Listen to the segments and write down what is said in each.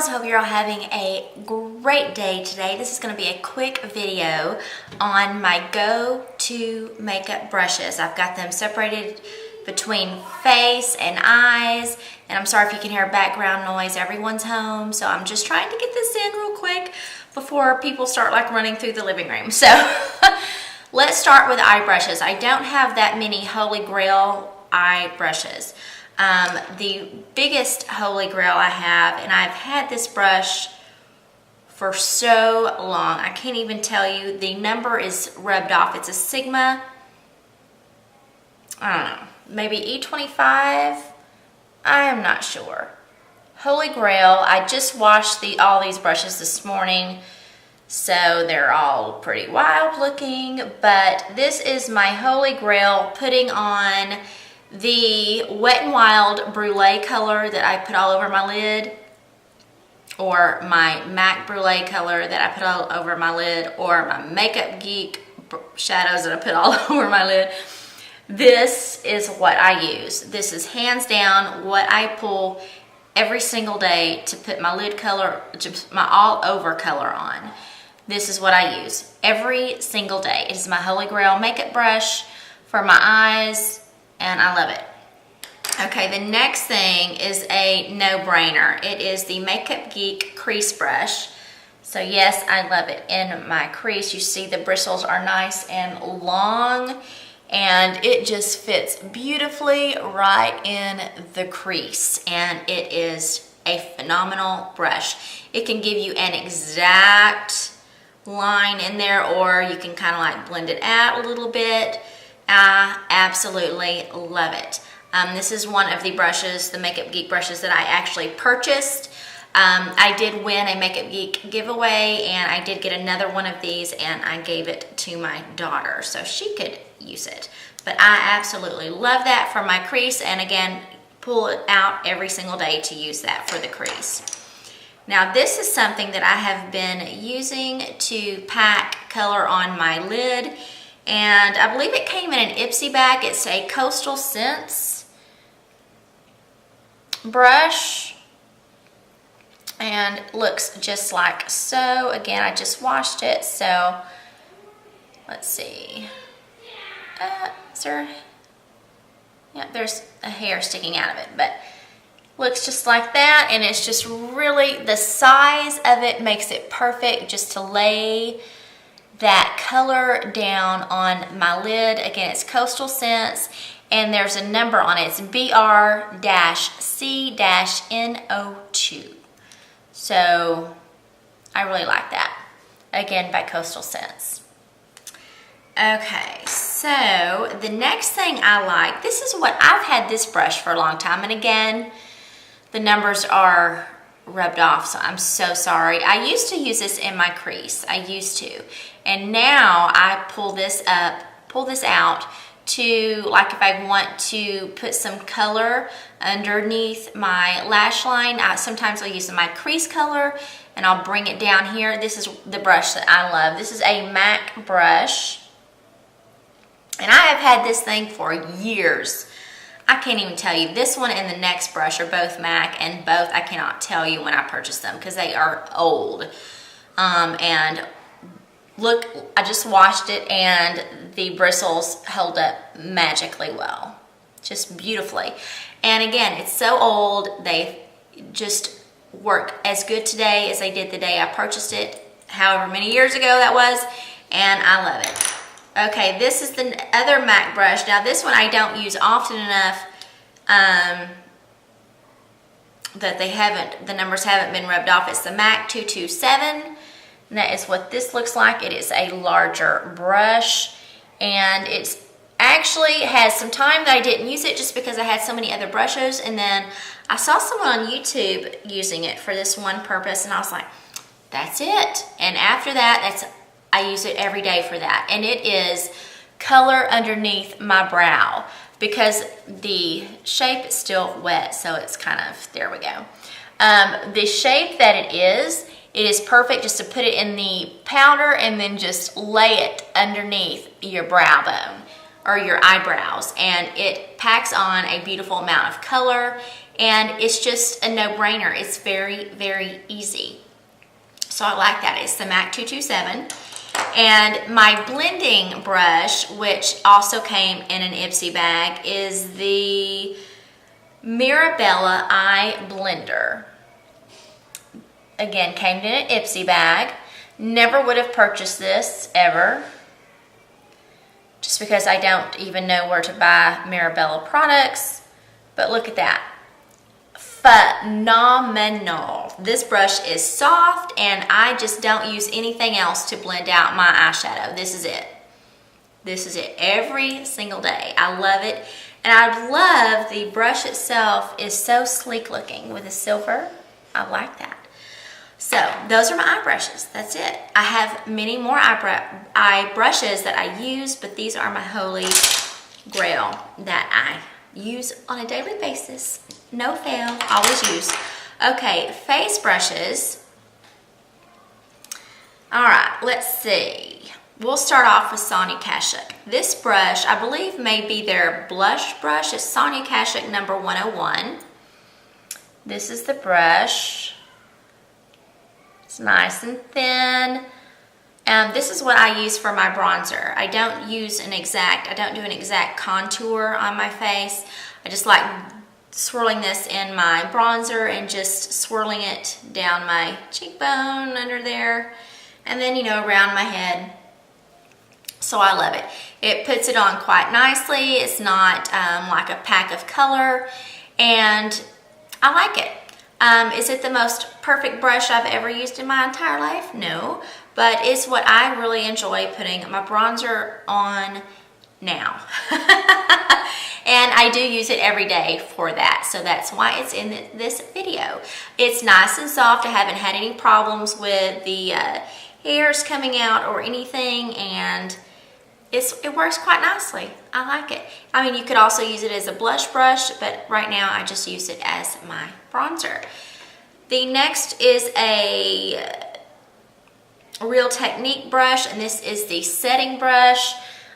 girls, hope you're all having a great day today. This is going to be a quick video on my go-to makeup brushes. I've got them separated between face and eyes, and I'm sorry if you can hear background noise. Everyone's home, so I'm just trying to get this in real quick before people start like running through the living room. So let's start with eye brushes. I don't have that many Holy Grail eye brushes. The biggest Holy Grail I have, and I've had this brush for so long, I can't even tell you, the number is rubbed off. It's a Sigma, I don't know, maybe E25, I am not sure. Holy Grail, I just washed all these brushes this morning, so they're all pretty wild looking, but this is my Holy Grail putting on the Wet n Wild Brulee color that I put all over my lid, or my MAC Brulee color that I put all over my lid, or my Makeup Geek shadows that I put all over my lid. This is what I use. This is hands down what I pull every single day to put my lid color, my all over color on. This is what I use every single day. It is my Holy Grail makeup brush for my eyes, and I love it. Okay, the next thing is a no-brainer. It is the Makeup Geek crease brush. So yes, I love it in my crease. You see the bristles are nice and long, and it just fits beautifully right in the crease, and it is a phenomenal brush. It can give you an exact line in there, or you can kind of like blend it out a little bit. I absolutely love it. This is one of the brushes, the Makeup Geek brushes, that I actually purchased. I did win a Makeup Geek giveaway, and I did get another one of these, and I gave it to my daughter so she could use it. But I absolutely love that for my crease, and again, pull it out every single day to use that for the crease. Now this is something that I have been using to pack color on my lid, and I believe it came in an Ipsy bag. It's a Coastal Scents brush, and looks just like so. Again, I just washed it, so let's see. Is there? Yeah, there's a hair sticking out of it, but looks just like that, and it's just really, the size of it makes it perfect just to lay that color down on my lid. Again, it's Coastal Scents, and there's a number on it. It's BR-C-NO2. So I really like that. Again, by Coastal Scents. Okay, so the next thing I like, this is what, I've had this brush for a long time, and again, the numbers are rubbed off, so I'm so sorry. I used to use this in my crease. I used to. And now I pull this out to, like if I want to put some color underneath my lash line, sometimes I'll use my crease color and I'll bring it down here. This is the brush that I love. This is a MAC brush, and I have had this thing for years. I can't even tell you. This one and the next brush are both MAC, and both I cannot tell you when I purchased them because they are old. And look, I just washed it, and the bristles held up magically well, just beautifully. And again, it's so old, they just work as good today as they did the day I purchased it, however many years ago that was, and I love it. Okay, this is the other MAC brush. Now this one I don't use often enough that the numbers haven't been rubbed off. It's the MAC 227. And that is what this looks like. It is a larger brush, and it's actually has some time that I didn't use it just because I had so many other brushes, and then I saw someone on YouTube using it for this one purpose, and I was like, that's it. And after that, I use it every day for that, and it is color underneath my brow because the shape is still wet, so it's kind of, there we go. The shape that it is perfect just to put it in the powder and then just lay it underneath your brow bone or your eyebrows, and it packs on a beautiful amount of color, and it's just a no-brainer. It's very, very easy. So I like that. It's the MAC 227. And my blending brush, which also came in an Ipsy bag, is the Mirabella Eye Blender. Again, came in an Ipsy bag. Never would have purchased this, ever. Just because I don't even know where to buy Mirabella products. But look at that. Phenomenal. This brush is soft, and I just don't use anything else to blend out my eyeshadow. This is it. This is it every single day. I love it. And I love the brush itself is so sleek looking with the silver. I like that. So those are my eye brushes. That's it. I have many more eye brushes that I use, but these are my holy grail that I use on a daily basis. No fail, always use. Okay, face brushes. All right, let's see. We'll start off with Sonia Kashuk. This brush, I believe, may be their blush brush. It's Sonia Kashuk number 101. This is the brush. It's nice and thin. This is what I use for my bronzer. I don't do an exact contour on my face. I just like swirling this in my bronzer and just swirling it down my cheekbone under there, and then, you know, around my head. So I love it. It puts it on quite nicely. It's not like a pack of color, and I like it. Is it the most perfect brush I've ever used in my entire life? No, but it's what I really enjoy putting my bronzer on now. And I do use it every day for that, so that's why it's in this video. It's nice and soft. I haven't had any problems with the hairs coming out or anything, and it works quite nicely. I like it. I mean, you could also use it as a blush brush, but right now I just use it as my bronzer. The next is a Real Technique brush, and this is the setting brush.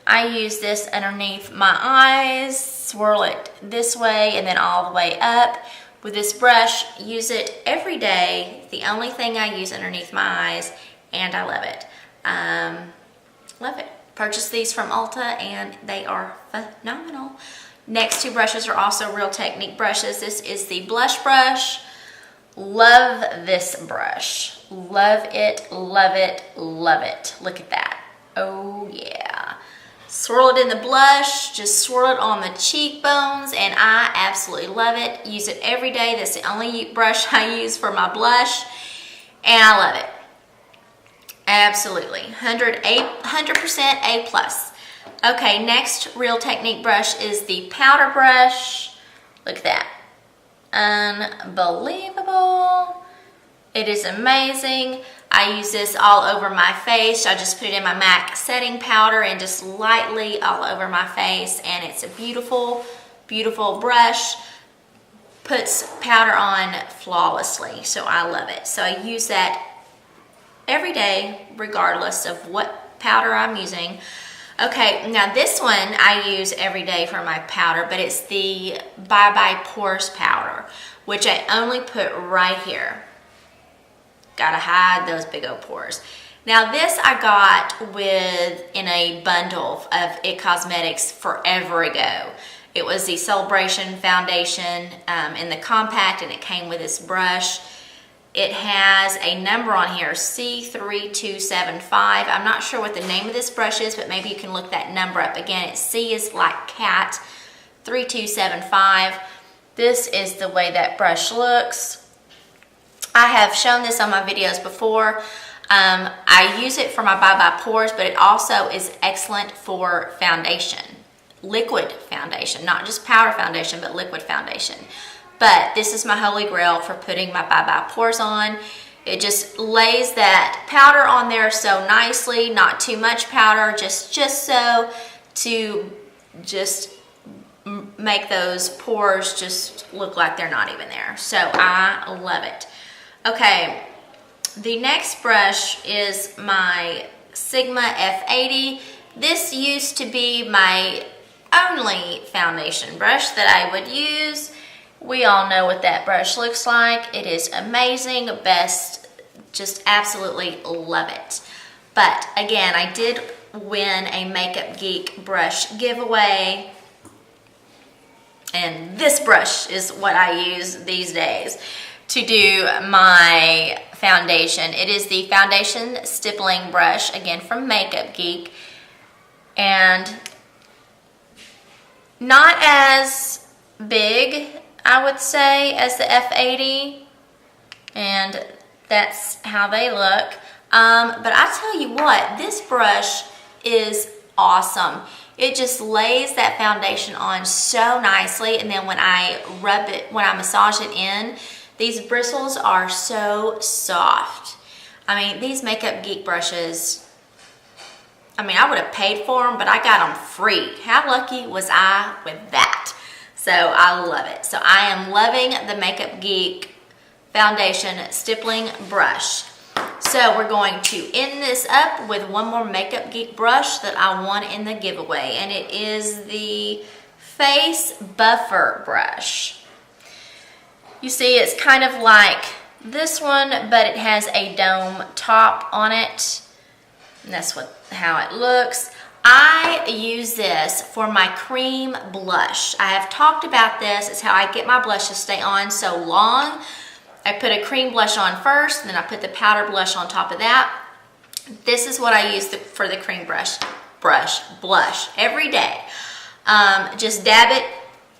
I use this underneath my eyes, swirl it this way and then all the way up. With this brush, use it every day. The only thing I use underneath my eyes, and I love it. Love it. Purchased these from Ulta, and they are phenomenal. Next two brushes are also Real Technique brushes. This is the blush brush. Love this brush. Love it, love it, love it. Look at that. Oh yeah. Swirl it in the blush, just swirl it on the cheekbones, and I absolutely love it. Use it every day. That's the only brush I use for my blush, and I love it. Absolutely. 100% A+. Okay, next Real Technique brush is the powder brush. Look at that. Unbelievable. It is amazing. I use this all over my face. I just put it in my MAC setting powder and just lightly all over my face, and it's a beautiful, beautiful brush. Puts powder on flawlessly, so I love it. So I use that every day, regardless of what powder I'm using. Okay, now this one I use every day for my powder, but it's the Bye Bye Pores powder, which I only put right here. Gotta hide those big old pores. Now this I got in a bundle of IT Cosmetics forever ago. It was the Celebration Foundation in the compact, and it came with this brush. It has a number on here, C3275. I'm not sure what the name of this brush is, but maybe you can look that number up. Again, it's C is like cat, 3275. This is the way that brush looks. I have shown this on my videos before. I use it for my Bye Bye Pores, but it also is excellent for foundation. Liquid foundation, not just powder foundation, but liquid foundation. But this is my holy grail for putting my Bye Bye Pores on. It just lays that powder on there so nicely, not too much powder, just so to just make those pores just look like they're not even there. So I love it. Okay, the next brush is my Sigma F80. This used to be my only foundation brush that I would use, We all know what that brush looks like. It is amazing, best, just absolutely love it. But again, I did win a Makeup Geek brush giveaway, and this brush is what I use these days to do my foundation. It is the foundation stippling brush, again from Makeup Geek, and not as big, I would say, as the F80, and that's how they look. But I tell you what, this brush is awesome. It just lays that foundation on so nicely, and then when I rub it, when I massage it in, these bristles are so soft. I mean, these Makeup Geek brushes, I mean, I would have paid for them, but I got them free. How lucky was I with that? So I love it. So I am loving the Makeup Geek foundation stippling brush. So we're going to end this up with one more Makeup Geek brush that I won in the giveaway, and it is the Face Buffer brush. You see, it's kind of like this one, but it has a dome top on it, and that's how it looks. I use this for my cream blush. I have talked about this. It's how I get my blush to stay on so long. I put a cream blush on first, and then I put the powder blush on top of that. This is what I use for the cream blush every day. Just dab it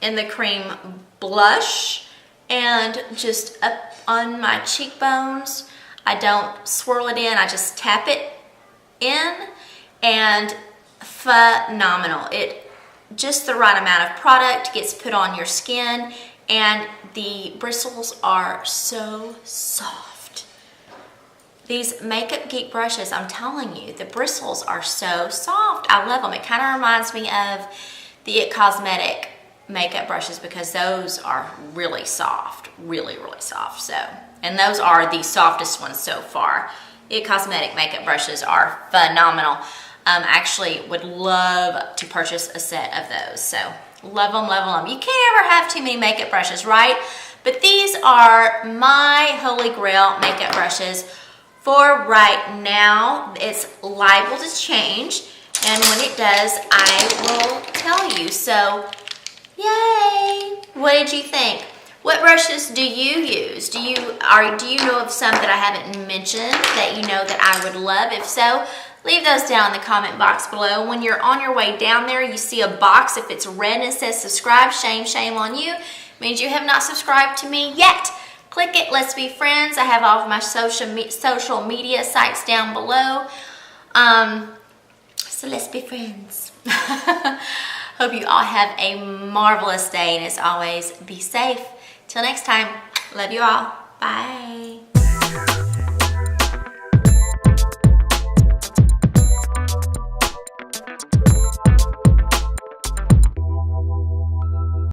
in the cream blush and just up on my cheekbones. I don't swirl it in, I just tap it in, and phenomenal. It just the right amount of product gets put on your skin, and the bristles are so soft. These Makeup Geek brushes, I'm telling you, the bristles are so soft. I love them. It kind of reminds me of the It Cosmetic makeup brushes, because those are really soft, really soft. So, and those are the softest ones so far. It Cosmetic makeup brushes are phenomenal. Actually would love to purchase a set of those. So love them, love them. You can't ever have too many makeup brushes, right? But these are my holy grail makeup brushes for right now. It's liable to change, and when it does, I will tell you. So yay! What did you think? What brushes do you use? Do you know of some that I haven't mentioned that you know that I would love? If so, leave those down in the comment box below. When you're on your way down there, you see a box. If it's red and says subscribe, shame on you. It means you have not subscribed to me yet. Click it. Let's be friends. I have all of my social media sites down below. So let's be friends. Hope you all have a marvelous day, and as always, be safe. Till next time, love you all. Bye.